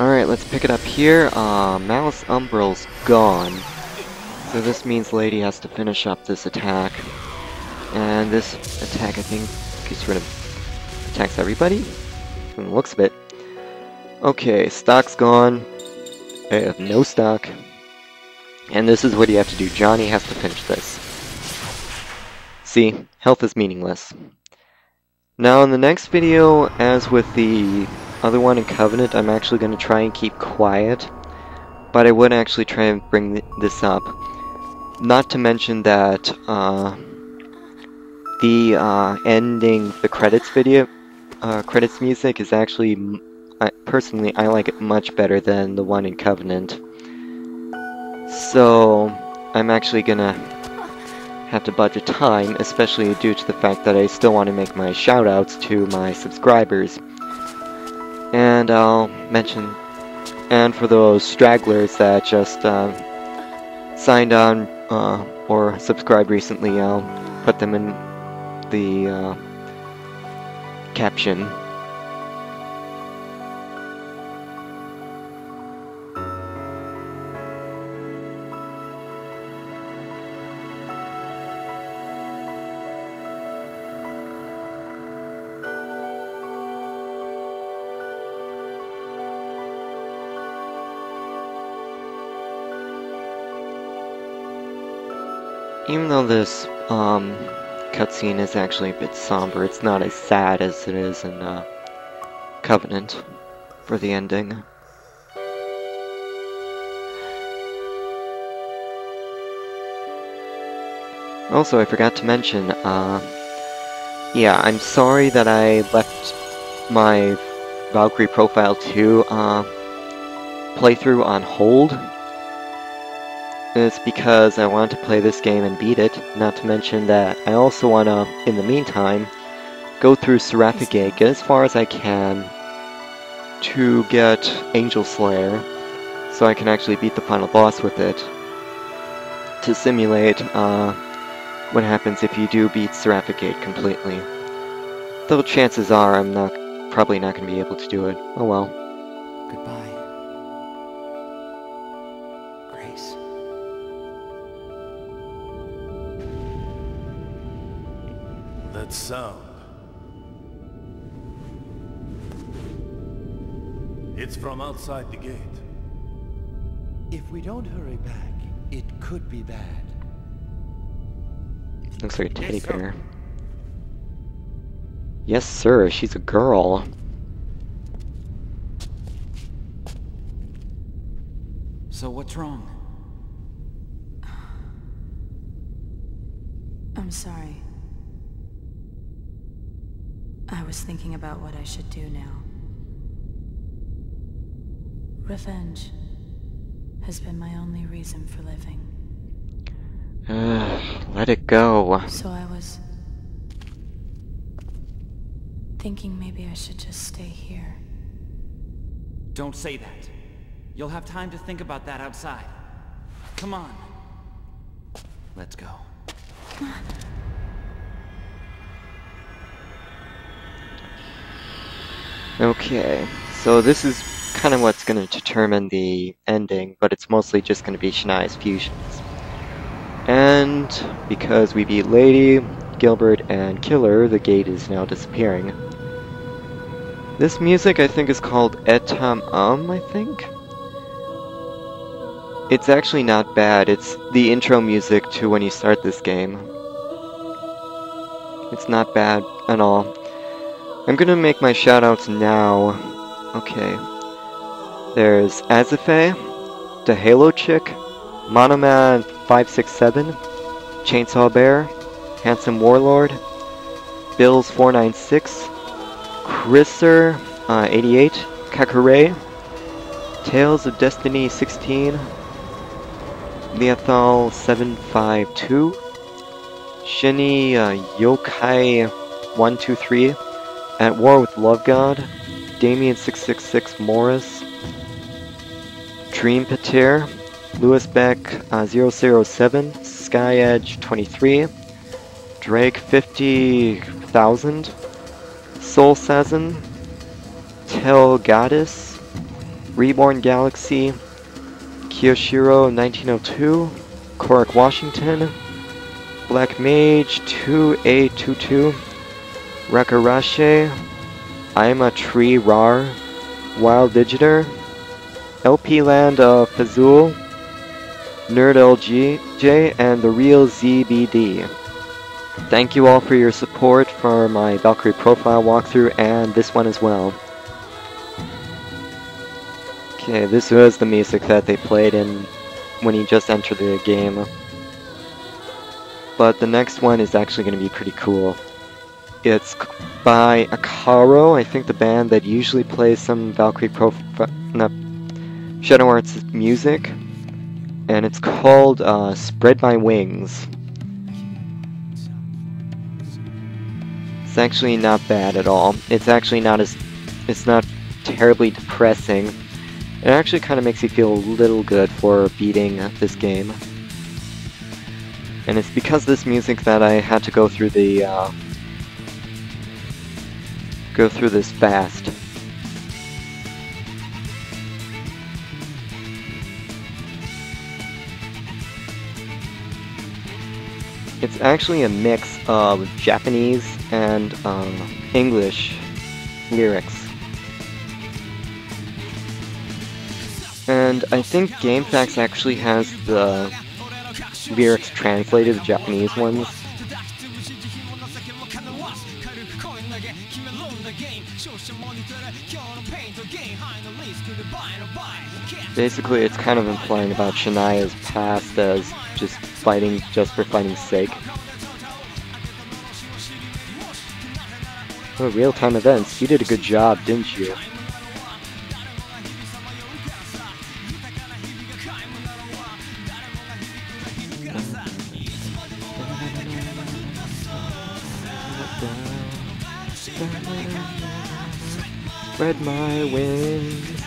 Alright, let's pick it up here. Malice Umbral's gone. So this means Lady has to finish up this attack. And this attack, I think, gets rid of... attacks everybody? From the looks of it. Okay, stock's gone. I have no stock. And this is what you have to do. Johnny has to finish this. See? Health is meaningless. Now in the next video, as with the other one in Covenant, I'm actually going to try and keep quiet. But I would actually try and bring this up. Not to mention that the ending, the credits video, credits music is actually, personally, I like it much better than the one in Covenant. So, I'm actually gonna have to budget time, especially due to the fact that I still want to make my shoutouts to my subscribers. And I'll mention, and for those stragglers that just signed on or subscribed recently, I'll put them in the caption. Even though this cutscene is actually a bit somber, it's not as sad as it is in Covenant for the ending. Also, I forgot to mention, yeah, I'm sorry that I left my Valkyrie Profile 2 playthrough on hold. It's because I want to play this game and beat it, not to mention that I also want to, in the meantime, go through Seraphic Gate, get as far as I can to get Angel Slayer, so I can actually beat the final boss with it, to simulate what happens if you do beat Seraphic Gate completely. Though chances are I'm probably not going to be able to do it. Oh well. Goodbye, Grace. That sound. It's from outside the gate. If we don't hurry back, it could be bad. Looks like a teddy bear. Yes, sir, she's a girl. So what's wrong? I'm sorry. I was thinking about what I should do now. Revenge has been my only reason for living. Let it go. So I was thinking maybe I should just stay here. Don't say that. You'll have time to think about that outside. Come on. Let's go. Okay, so this is kind of what's going to determine the ending, but it's mostly just going to be Shania's fusions. And because we beat Lady, Gilbert, and Killer, the gate is now disappearing. This music I think is called Etam I think? It's actually not bad. It's the intro music to when you start this game. It's not bad at all. I'm gonna make my shoutouts now. Okay. There's Azafe, the Halo Chick, Monoman 567, Chainsaw Bear, Handsome Warlord, Bills 496, Chrisser 88, Kakure, Tales of Destiny 16, Leothal 752, Shinny Yokai 123, At War with Love God, Damien 666 Morris, Dream Patir, Lewis Beck 007, Sky Edge 23, Drake 50,000, Soul Sazin, Tell Goddess, Reborn Galaxy, Kiyoshiro 1902, Korak Washington, Black Mage 2822, Rakarashe, I'm a Tree Rar, Wild Digitor, LP Land Fazul, Nerd LGJ, and the Real ZBD. Thank you all for your support for my Valkyrie profile walkthrough and this one as well. Okay, this was the music that they played in when you just entered the game. But the next one is actually going to be pretty cool. It's by Akaro, I think the band that usually plays some Valkyrie Shadow Arts music. And it's called Spread My Wings. It's actually not bad at all. It's actually not it's not terribly depressing. It actually kind of makes you feel a little good for beating this game. And it's because of this music that I had to go through the this fast. It's actually a mix of Japanese and English lyrics. And I think GameFAQs actually has the lyrics translated, the Japanese ones. Basically, it's kind of implying about Shania's past as just fighting just for fighting's sake. Oh, real-time events. You did a good job, didn't you? Spread my wings.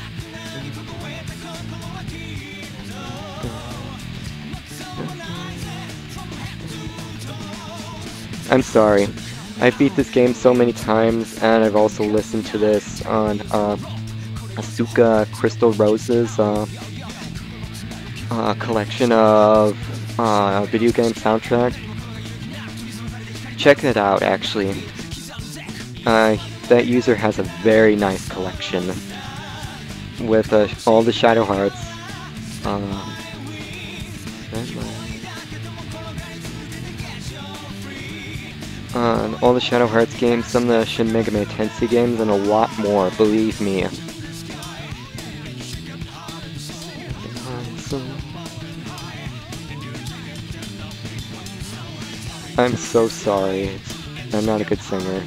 I'm sorry. I've beat this game so many times, and I've also listened to this on Asuka Crystal Rose's collection of video game soundtrack. Check it out, actually. That user has a very nice collection with all the Shadow Hearts. All the Shadow Hearts games, some of the Shin Megami Tensei games, and a lot more, believe me. I'm so sorry. I'm not a good singer.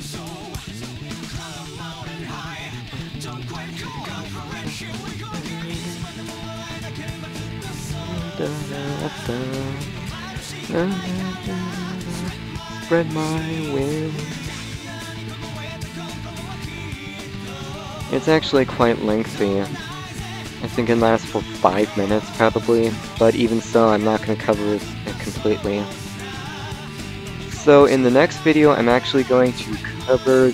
Spread my wings. It's actually quite lengthy. I think it lasts for 5 minutes probably, but even so, I'm not going to cover it completely. So in the next video, I'm actually going to cover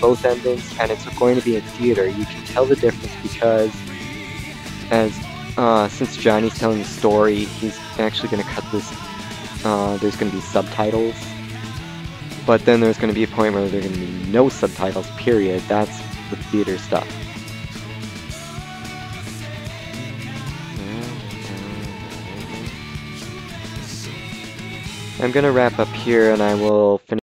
both endings, and it's going to be in theater. You can tell the difference because since Johnny's telling the story, he's actually going to cut this. There's going to be subtitles, but then there's going to be a point where there's going to be no subtitles, period. That's the theater stuff. I'm going to wrap up here, and I will finish